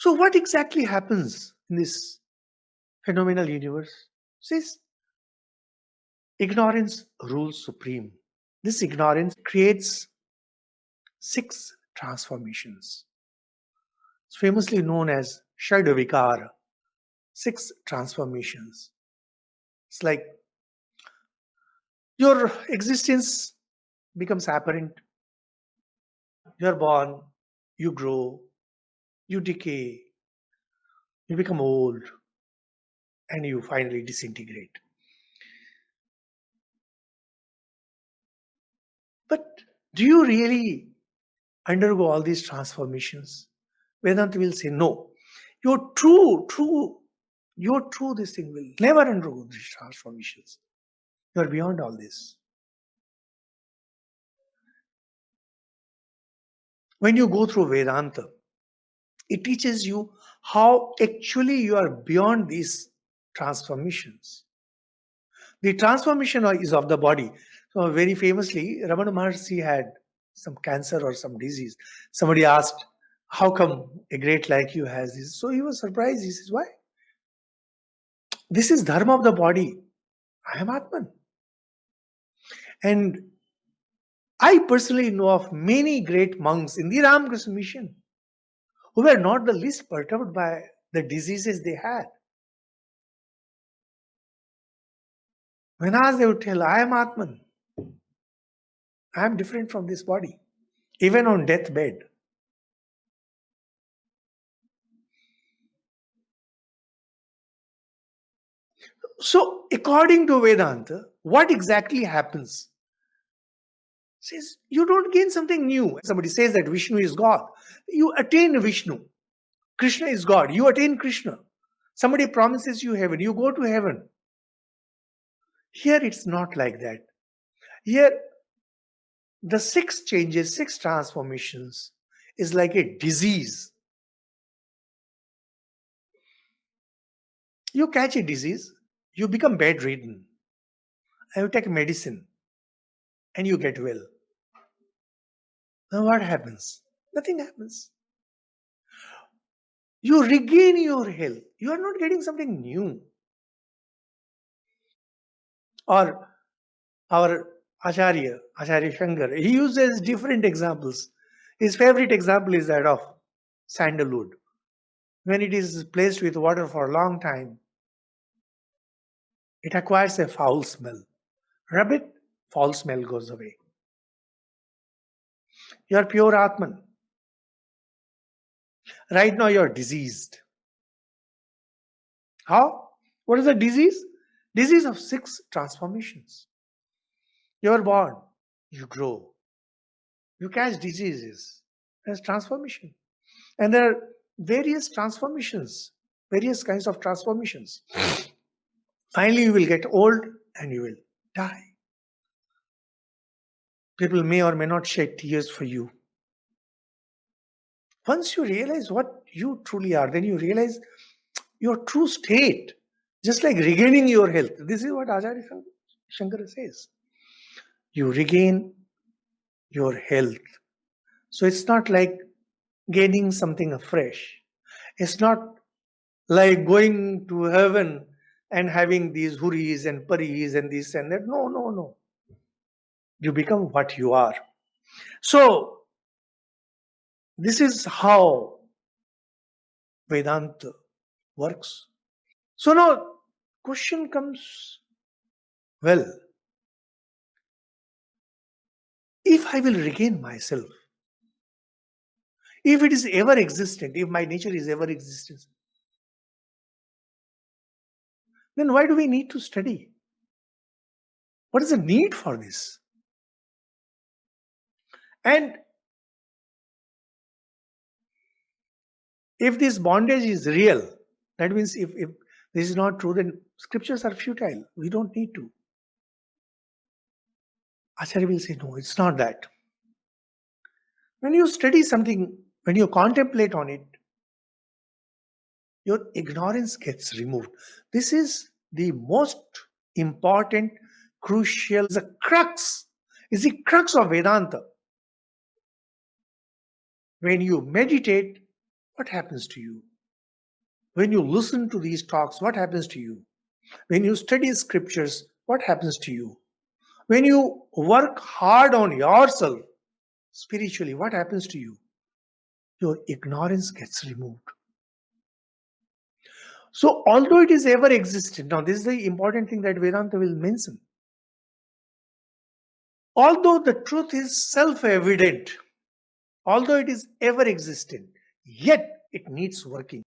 So, what exactly happens in this phenomenal universe? Says ignorance rules supreme. This ignorance creates six transformations. It's famously known as Shadavikara, six transformations. It's like your existence becomes apparent. You're born, you grow, you decay, you become old, and you finally disintegrate. But do you really undergo all these transformations? Vedanta will say, no. Your true, this thing will never undergo these transformations. You are beyond all this. When you go through Vedanta, it teaches you how actually you are beyond these transformations. The transformation is of the body. So, very famously, Ramana Maharshi had some cancer or some disease. Somebody asked, how come a great like you has this? So he was surprised. He says, why? This is dharma of the body. I am Atman. And I personally know of many great monks in the Ramakrishna mission who were not the least perturbed by the diseases they had. When asked, they would tell, I am Atman. I am different from this body, even on deathbed. So, according to Vedanta, what exactly happens? Says you don't gain something new. Somebody says that Vishnu is God. You attain Vishnu. Krishna is God. You attain Krishna. Somebody promises you heaven. You go to heaven. Here it's not like that. Here, the six changes, six transformations is like a disease. You catch a disease, you become bedridden, and you take medicine, and you get well. Now what happens? Nothing happens. You regain your health. You are not getting something new. Or our Acharya Shankar, he uses different examples. His favorite example is that of sandalwood. When it is placed with water for a long time, it acquires a foul smell. Rub it, foul smell goes away. You are pure Atman. Right now you are diseased. How? What is the disease? Disease of six transformations. You are born, you grow, you catch diseases. There's transformation. And there are various transformations, various kinds of transformations. Finally, you will get old and you will die. People may or may not shed tears for you. Once you realize what you truly are, then you realize your true state, just like regaining your health. This is what Acharya Shankara says. You regain your health. So it's not like gaining something afresh. It's not like going to heaven and having these huris and paris and this and that. No, no, no. You become what you are. So, this is how Vedanta works. So now, question comes, well, if I will regain myself, if it is ever existent, if my nature is ever existent, then why do we need to study? What is the need for this? And if this bondage is real, that means if this is not true, then scriptures are futile. We don't need to. Acharya will say, no, it's not that. When you study something, when you contemplate on it, your ignorance gets removed. This is the most important, crucial, is the crux of Vedanta. When you meditate, what happens to you? When you listen to these talks, what happens to you? When you study scriptures, what happens to you? When you work hard on yourself spiritually, what happens to you? Your ignorance gets removed. So, although it is ever existent, now this is the important thing that Vedanta will mention. Although the truth is self evident, although it is ever existent, yet it needs working.